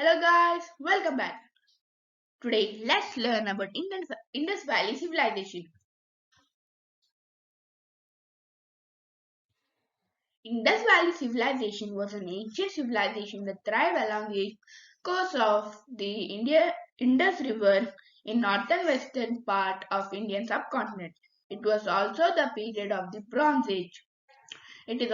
Hello guys, welcome back. Today let's learn about Indus Valley Civilization. Indus Valley Civilization was an ancient civilization that thrived along the coast of the Indus River in northern western part of Indian subcontinent. It was also the period of the Bronze Age. It is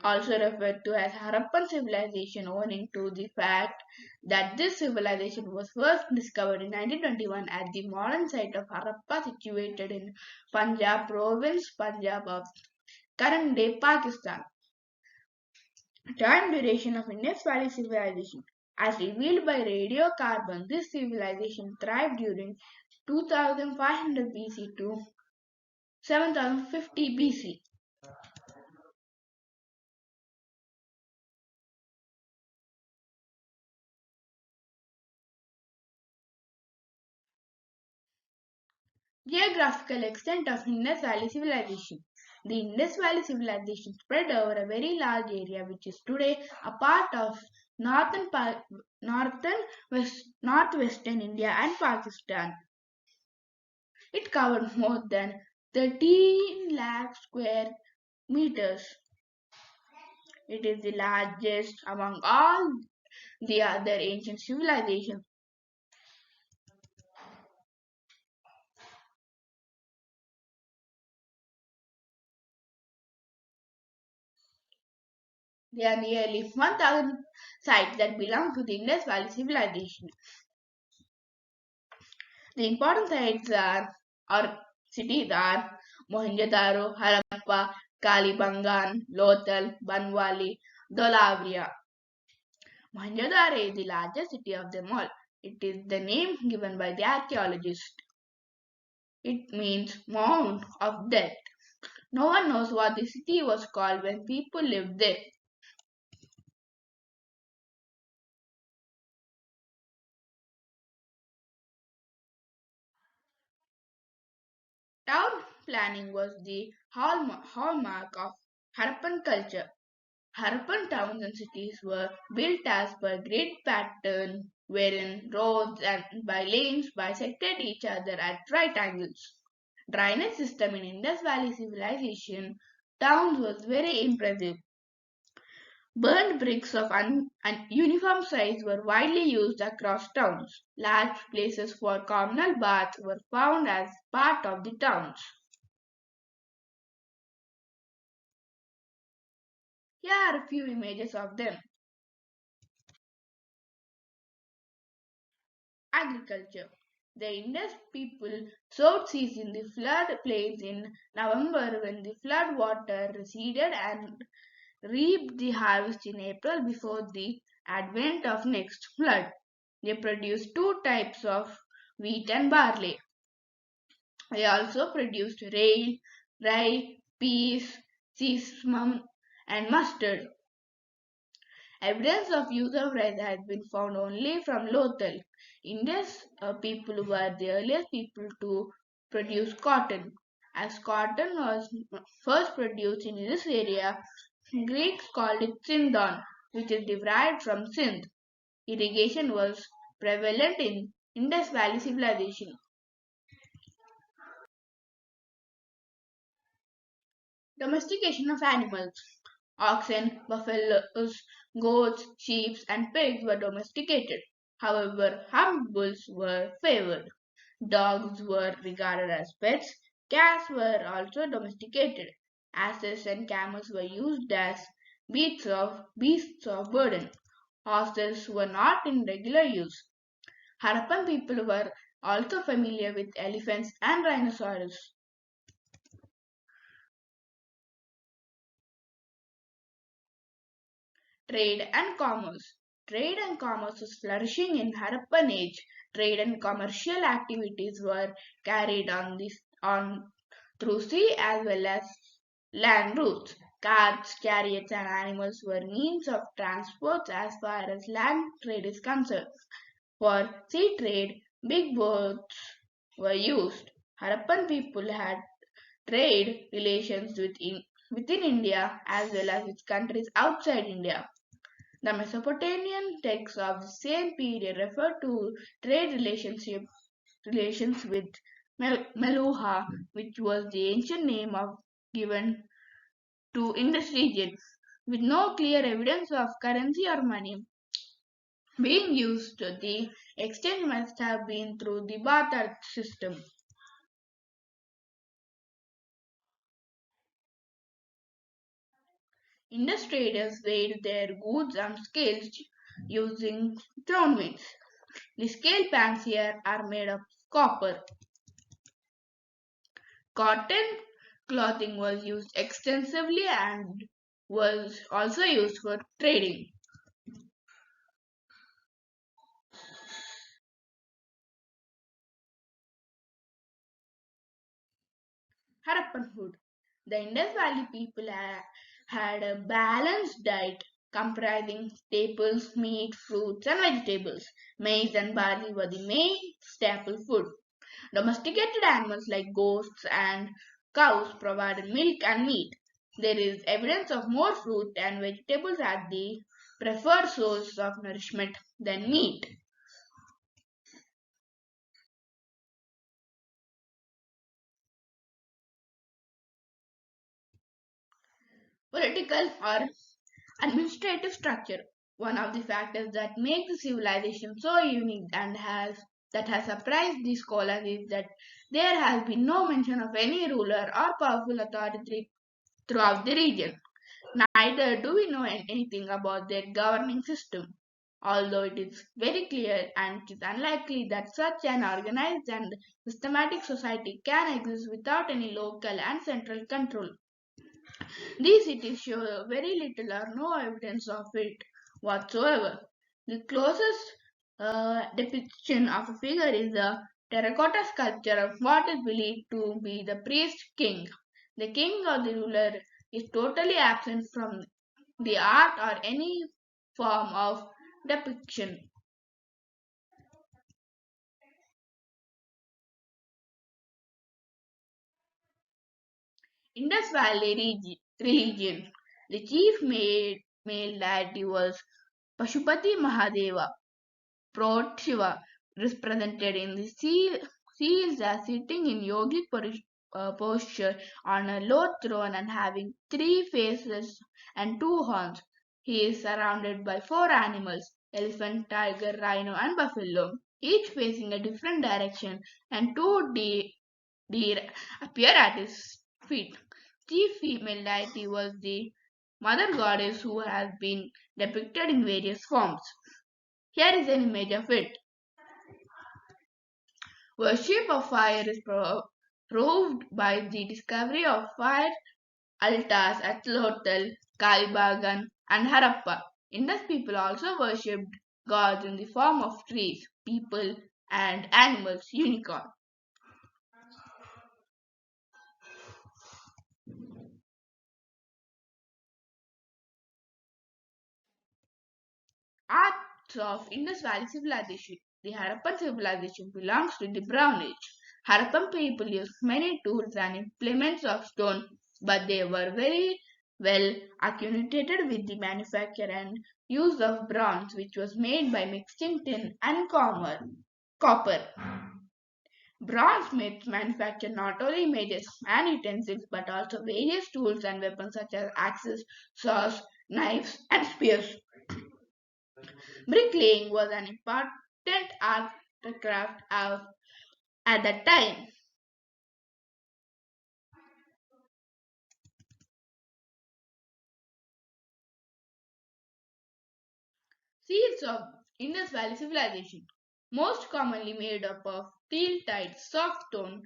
also referred to as Harappan civilization owing to the fact that this civilization was first discovered in 1921 at the modern site of Harappa situated in Punjab province Punjab of current-day Pakistan. Time duration of Indus Valley civilization. As revealed by radiocarbon, this civilization thrived during 2500 BC to 7050 BC. Geographical extent of Indus Valley Civilization. The Indus Valley Civilization spread over a very large area which is today a part of northwestern India and Pakistan. It covered more than 13 lakh square meters. It is the largest among all the other ancient civilizations. There are nearly 1,000 sites that belong to the Indus Valley Civilization. The important sites or cities are Mohenjo-daro, Harappa, Kalibangan, Lothal, Banwali, Dholavira. Mohenjo-daro is the largest city of them all. It is the name given by the archaeologist. It means mound of death. No one knows what the city was called when people lived there. Town planning was the hallmark of Harappan culture. Harappan towns and cities were built as per grid pattern wherein roads and by lanes bisected each other at right angles. Drainage system in Indus Valley Civilization towns was very impressive. Burnt bricks of uniform size were widely used across towns. Large places for communal baths were found as part of the towns. Here are a few images of them. Agriculture. The Indus people sowed seeds in the flood plains in November when the flood water receded and reaped the harvest in April before the advent of next flood. They produced two types of wheat and barley. They also produced rye, peas, sesame, and mustard. Evidence of use of rice has been found only from Lothal. Indus people were the earliest people to produce cotton. As cotton was first produced in this area, Greeks called it Sindon, which is derived from Sindh. Irrigation was prevalent in Indus Valley civilization. Domestication of animals. Oxen, buffaloes, goats, sheep, and pigs were domesticated. However, humped bulls were favored. Dogs were regarded as pets. Cats were also domesticated. Asses and camels were used as beasts of burden. Horses were not in regular use. Harappan people were also familiar with elephants and rhinoceros. Trade and commerce. Trade and commerce was flourishing in Harappan age. Trade and commercial activities were carried on through sea as well as land routes. Carts, chariots, and animals were means of transport as far as land trade is concerned. For sea trade, big boats were used. Harappan people had trade relations within India as well as with countries outside India. The Mesopotamian texts of the same period refer to trade relations with Meluha, which was the ancient name given to Indus region, with no clear evidence of currency or money being used. The exchange must have been through the barter system. Indus traders weighed their goods on scales using stone weights. The scale pans here are made of copper. Cotton clothing was used extensively and was also used for trading. Harappan food. The Indus Valley people had a balanced diet comprising staples, meat, fruits, and vegetables. Maize and barley were the main staple food. Domesticated animals like goats and cows provided milk and meat. There is evidence of more fruit and vegetables as the preferred source of nourishment than meat. Political or administrative structure. One of the factors that make the civilization so unique and has surprised the scholars is that there has been no mention of any ruler or powerful authority throughout the region. Neither do we know anything about their governing system, although it is very clear and it is unlikely that such an organized and systematic society can exist without any local and central control. These cities show very little or no evidence of it whatsoever. The closest depiction of a figure is a terracotta sculpture of what is believed to be the priest king. The king or the ruler is totally absent from the art or any form of depiction. Indus Valley religion. The chief male deity was Pashupati Mahadeva, proud Shiva, represented in the seals as sitting in yogic posture on a low throne and having three faces and two horns. He is surrounded by four animals: elephant, tiger, rhino, and buffalo, each facing a different direction, and two deer appear at his feet. Chief female deity was the mother goddess who has been depicted in various forms. Here is an image of it. Worship of fire is proved by the discovery of fire altars at Lothal, Kalibagan, and Harappa. Indus people also worshipped gods in the form of trees, people, and animals, unicorn. Arts of Indus Valley Civilization. The Harappan civilization belongs to the Brown Age. Harappan people used many tools and implements of stone, but they were very well acquainted with the manufacture and use of bronze, which was made by mixing tin and copper. Bronzesmiths manufactured not only images and utensils but also various tools and weapons such as axes, saws, knives, and spears. Bricklaying was an important art craft at that time. Seals of Indus Valley Civilization, most commonly made up of steel-tied soft stone,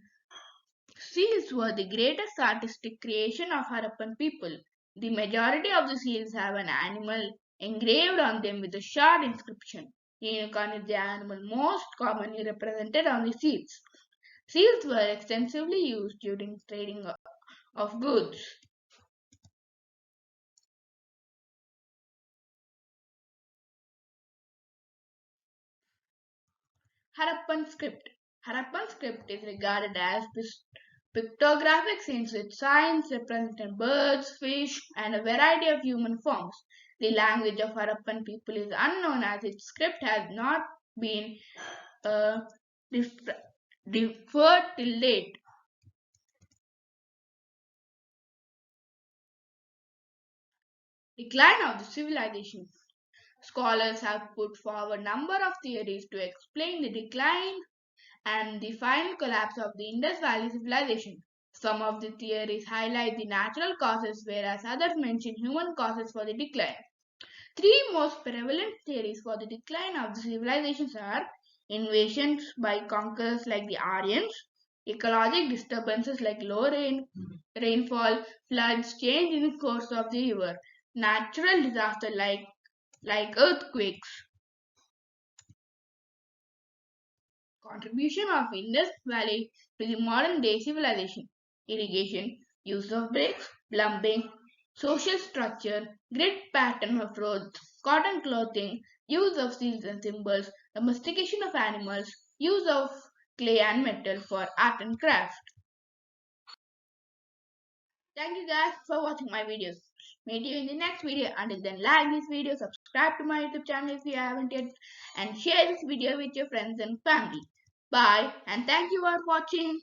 seals were the greatest artistic creation of Harappan people. The majority of the seals have an animal engraved on them with a short inscription. The unicorn is the animal most commonly represented on the seals. Seals were extensively used during trading of goods. Harappan Script. Harappan Script is regarded as pictographic since its signs represented birds, fish, and a variety of human forms. The language of Harappan people is unknown as its script has not been uh, dif- deferred till date. Decline of the civilization. Scholars have put forward a number of theories to explain the decline and the final collapse of the Indus Valley Civilization. Some of the theories highlight the natural causes, whereas others mention human causes for the decline. Three most prevalent theories for the decline of the civilizations are invasions by conquerors like the Aryans, ecologic disturbances like rainfall, floods, change in the course of the river, natural disaster like earthquakes. Contribution of Indus Valley to the modern day civilization: irrigation, use of bricks, plumbing, social structure, grid pattern of roads, cotton clothing, use of seals and symbols, domestication of animals, use of clay and metal for art and craft. Thank you guys for watching my videos. Meet you in the next video. Until then, like this video, subscribe to my YouTube channel if you haven't yet, and share this video with your friends and family. Bye, and thank you for watching.